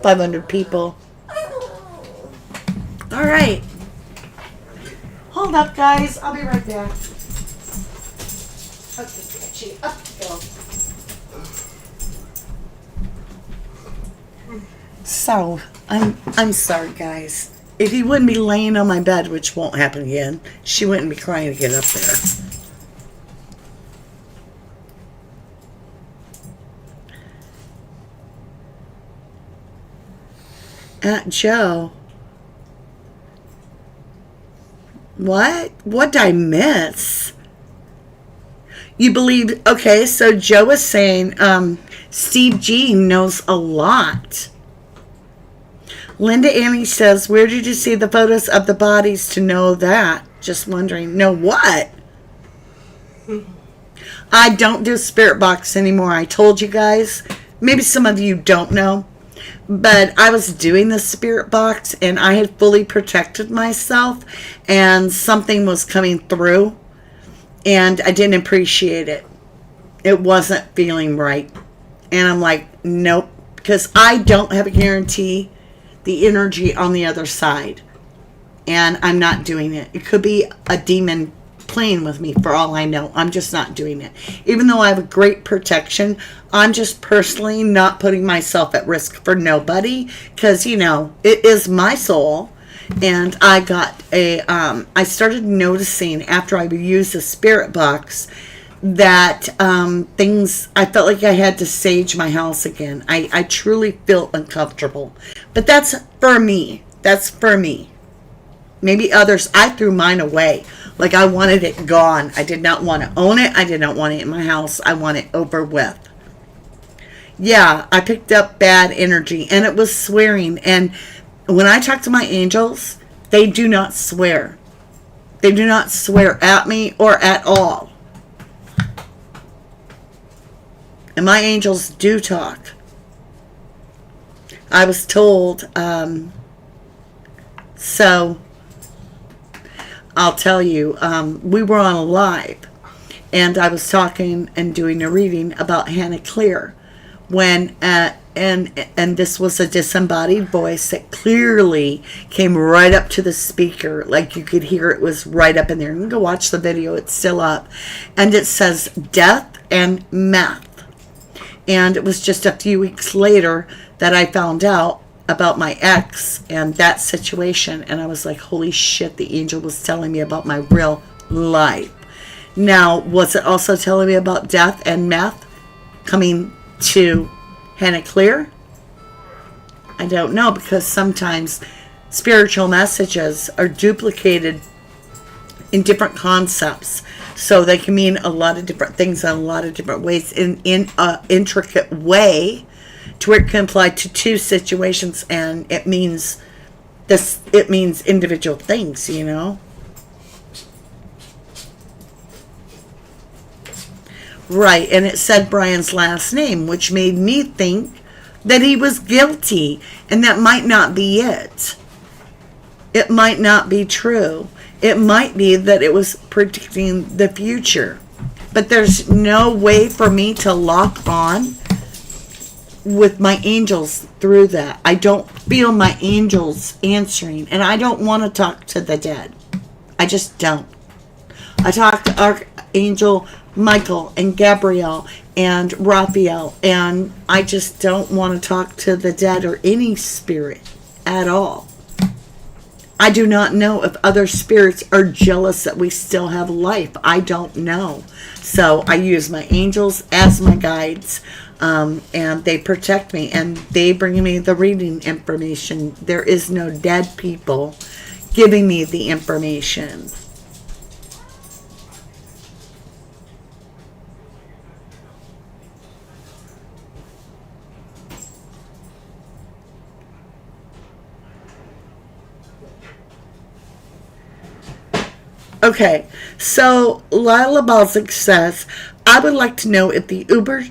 500 people. All right. Hold up, guys. I'll be right back. Okay, sketchy. Up you go. So, I'm sorry, guys. If he wouldn't be laying on my bed, which won't happen again, she wouldn't be crying to get up there. Aunt Joe. What? What did I miss? You believe... Okay, so Joe is saying Steve G knows a lot. Linda Annie says, where did you see the photos of the bodies to know that? Just wondering. Know what? I don't do spirit box anymore. I told you guys. Maybe some of you don't know. But I was doing the spirit box and I had fully protected myself and something was coming through and I didn't appreciate it. It wasn't feeling right. And I'm like, nope, because I don't have a guarantee the energy on the other side. And I'm not doing it. It could be a demon playing with me for all I know. I'm just not doing it. Even though I have a great protection, I'm just personally not putting myself at risk for nobody because, it is my soul. And I got I started noticing after I used the spirit box that things, I felt like I had to sage my house again. I truly feel uncomfortable. But that's for me. That's for me. Maybe others, I threw mine away. Like I wanted it gone. I did not want to own it. I did not want it in my house. I want it over with. Yeah, I picked up bad energy, and it was swearing. And when I talk to my angels, they do not swear. They do not swear at me or at all. And my angels do talk. I was told, so I'll tell you, we were on a live, and I was talking and doing a reading about Hannah Clear, when and this was a disembodied voice that clearly came right up to the speaker, like you could hear it was right up in there. You can go watch the video; it's still up, and it says death and meth. And it was just a few weeks later that I found out about my ex and that situation, and I was like, holy shit, the angel was telling me about my real life. Now, was it also telling me about death and meth coming to Hannah Clear? I don't know, because sometimes spiritual messages are duplicated in different concepts, so they can mean a lot of different things in a lot of different ways in an intricate way, to where it can apply to two situations, and it means this. It means individual things, you know. Right, and it said Brian's last name, which made me think that he was guilty, and that might not be it. It might not be true. It might be that it was predicting the future. But there's no way for me to lock on with my angels through that. I don't feel my angels answering, and I don't want to talk to the dead. I just don't. I talk to Archangel Michael and Gabriel and Raphael, and I just don't want to talk to the dead or any spirit at all. I do not know if other spirits are jealous that we still have life. I don't know. So I use my angels as my guides, and they protect me, and they bring me the reading information. There is no dead people giving me the information. Okay, so Lila Balzic says, I would like to know if the Uber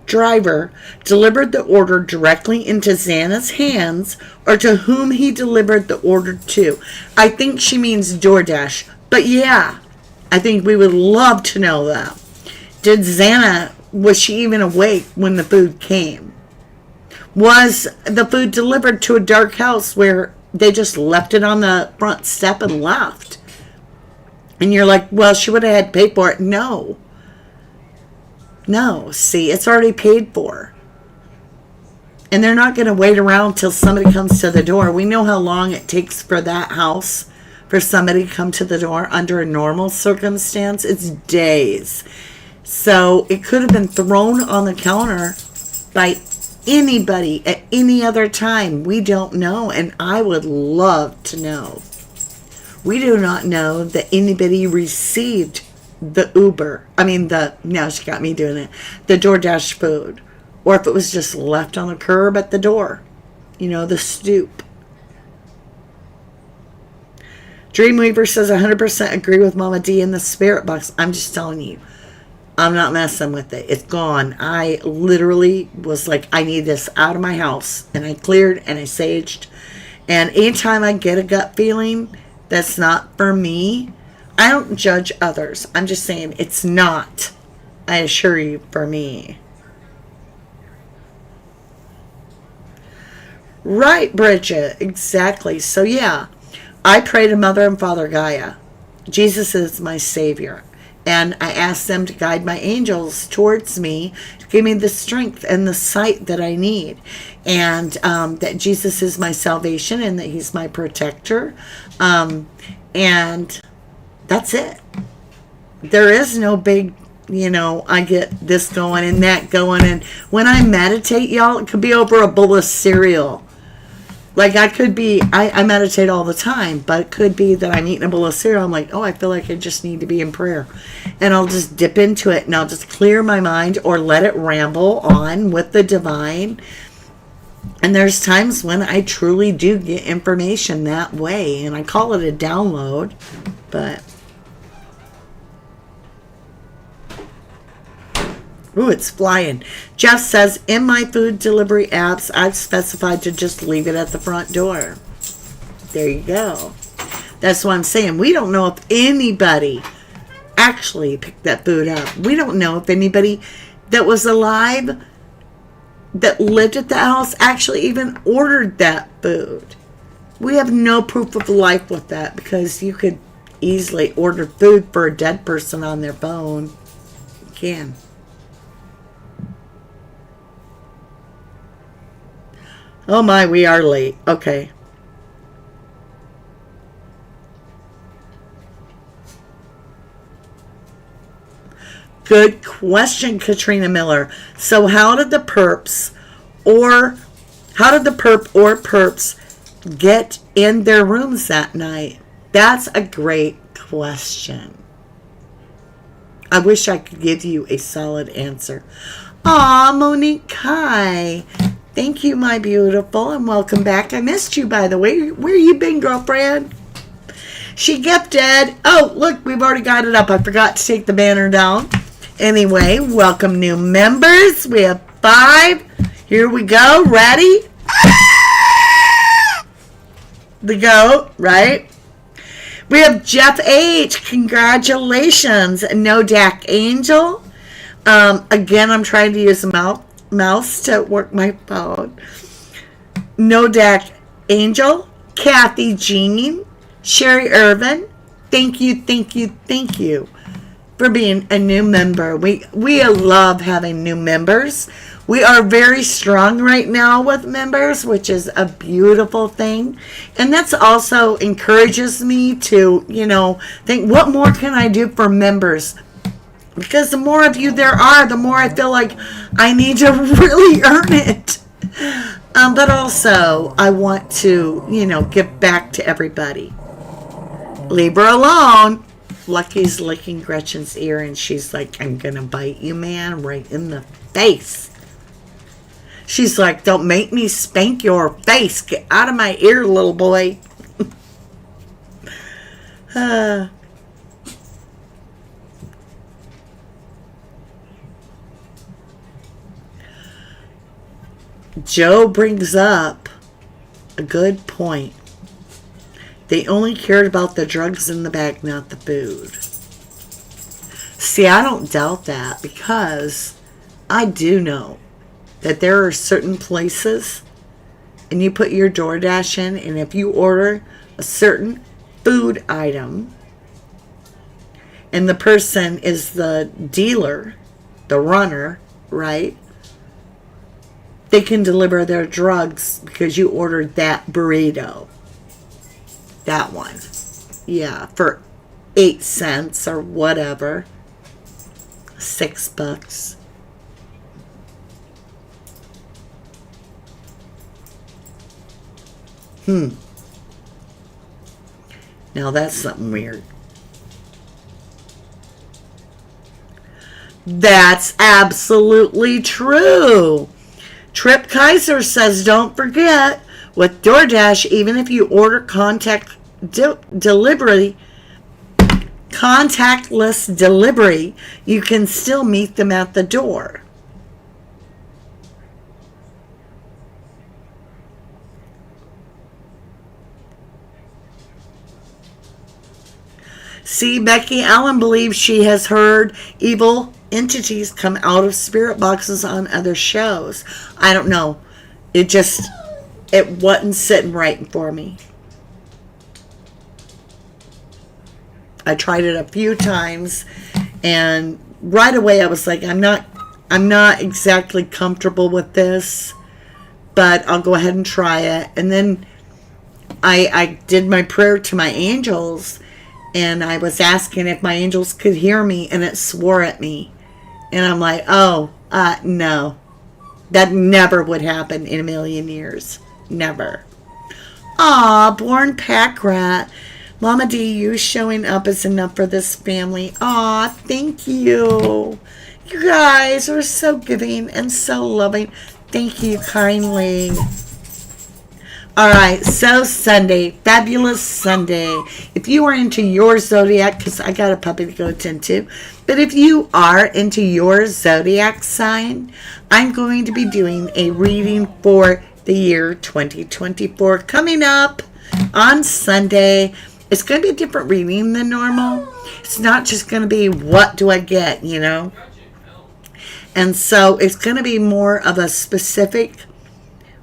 driver delivered the order directly into Xana's hands, or to whom he delivered the order to. I think she means DoorDash, but yeah, I think we would love to know that. Did Xana, was she even awake when the food came? Was the food delivered to a dark house where they just left it on the front step and left? And you're like, well, she would have had to pay for it. No. No. See, it's already paid for. And they're not going to wait around till somebody comes to the door. We know how long it takes for that house, for somebody to come to the door under a normal circumstance. It's days. So it could have been thrown on the counter by anybody at any other time. We don't know. And I would love to know. We do not know that anybody received the now she got me doing it, the DoorDash food. Or if it was just left on the curb at the door. You know, the stoop. Dreamweaver says, 100% agree with Mama D in the spirit box. I'm just telling you. I'm not messing with it. It's gone. I literally was like, I need this out of my house. And I cleared and I saged. And anytime I get a gut feeling that's not for me, I don't judge others. I'm just saying it's not, I assure you, for me. Right, Bridget, exactly. So yeah, I pray to Mother and Father Gaia. Jesus is my Savior. And I ask them to guide my angels towards me, to give me the strength and the sight that I need. And that Jesus is my salvation and that He's my protector. And that's it. There is no big you know, I get this going and that going. And when I meditate, y'all, it could be over a bowl of cereal. Like I meditate all the time, but it could be that I'm eating a bowl of cereal. I'm like, oh, I feel like I just need to be in prayer. And I'll just dip into it and I'll just clear my mind or let it ramble on with the divine. And there's times when I truly do get information that way. And I call it a download, but... Ooh, it's flying. Jeff says, in my food delivery apps, I've specified to just leave it at the front door. There you go. That's what I'm saying. We don't know if anybody actually picked that food up. We don't know if anybody that was alive, that lived at the house, actually even ordered that food. We have no proof of life with that because you could easily order food for a dead person on their phone. You can. Oh my, we are late. Okay. Good question, Katrina Miller. So how did the perp or perps get in their rooms that night? That's a great question. I wish I could give you a solid answer. Aw, Monique Kai. Thank you, my beautiful, and welcome back. I missed you, by the way. Where you been, girlfriend? She gifted. Oh, look, we've already got it up. I forgot to take the banner down. Anyway, welcome new members. We have 5. Here we go. Ready? The goat, right? We have Jeff H. Congratulations. No Dak Angel. Again, I'm trying to use a mouse to work my phone. No Dak Angel. Kathy Jean. Sherry Irvin. Thank you for being a new member. We love having new members. We are very strong right now with members, which is a beautiful thing. And that's also encourages me to, think, what more can I do for members? Because the more of you there are, the more I feel like I need to really earn it. But also, I want to, give back to everybody. Leave her alone. Lucky's licking Gretchen's ear, and she's like, I'm going to bite you, man, right in the face. She's like, don't make me spank your face. Get out of my ear, little boy. Joe brings up a good point. They only cared about the drugs in the bag, not the food. See, I don't doubt that, because I do know that there are certain places, and you put your DoorDash in, and if you order a certain food item, and the person is the dealer, the runner, right? They can deliver their drugs because you ordered that burrito. That one. Yeah, for 8 cents or whatever. $6. Now that's something weird. That's absolutely true. Trip Kaiser says, don't forget, with DoorDash, even if you order contactless delivery, you can still meet them at the door. See, Becky Allen believes she has heard evil entities come out of spirit boxes on other shows. I don't know. It wasn't sitting right for me. I tried it a few times, and right away I was like, I'm not exactly comfortable with this, but I'll go ahead and try it. And then I did my prayer to my angels, And I was asking if my angels could hear me, and it swore at me. And I'm like, oh, no. That never would happen in a million years. Never. Aw, born pack rat. Mama D, you showing up is enough for this family. Aw, thank you. You guys are so giving and so loving. Thank you kindly. All right, so Sunday, fabulous Sunday. If you are into your zodiac, because I got a puppy to go attend to, but if you are into your zodiac sign, I'm going to be doing a reading for the year 2024 coming up on Sunday. It's going to be a different reading than normal. It's not just going to be, what do I get, you know? And so it's going to be more of a specific,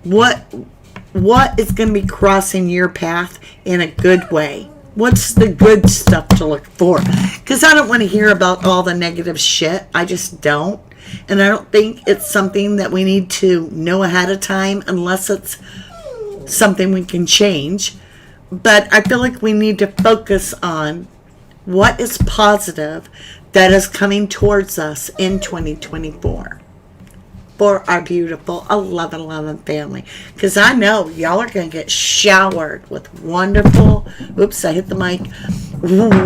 what is going to be crossing your path in a good way. What's the good stuff to look for? Because I don't want to hear about all the negative shit. I just don't. And I don't think it's something that we need to know ahead of time unless it's something we can change. But I feel like we need to focus on what is positive that is coming towards us in 2024 for our beautiful 1111 family. Because I know y'all are going to get showered with wonderful, oops, I hit the mic,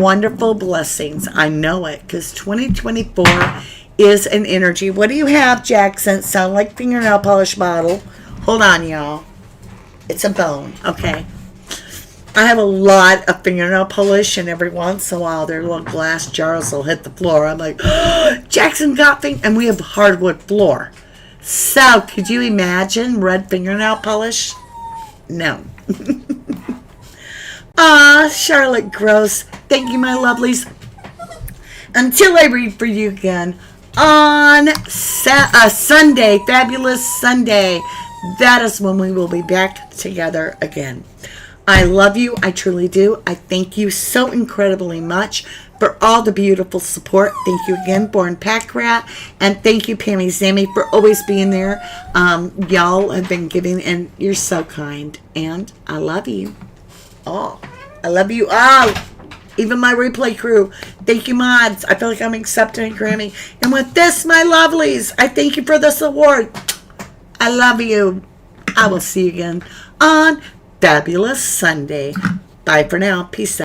wonderful blessings. I know it, because 2024 is an energy. What do you have, Jackson? Sound like fingernail polish bottle. Hold on, y'all. It's a bone, okay. I have a lot of fingernail polish, and every once in a while their little glass jars will hit the floor. I'm like, oh, Jackson got and we have hardwood floor. So, could you imagine red fingernail polish? No. Charlotte Gross. Thank you, my lovelies. Until I read for you again on Sunday, fabulous Sunday. That is when we will be back together again. I love you. I truly do. I thank you so incredibly much for all the beautiful support. Thank you again, Born Pack Rat. And thank you, Pammy Zammy, for always being there. Y'all have been giving, and you're so kind. And I love you. Oh, I love you all. Even my replay crew. Thank you, mods. I feel like I'm accepting a Grammy. And with this, my lovelies, I thank you for this award. I love you. I will see you again on Fabulous Sunday. Bye for now. Peace out.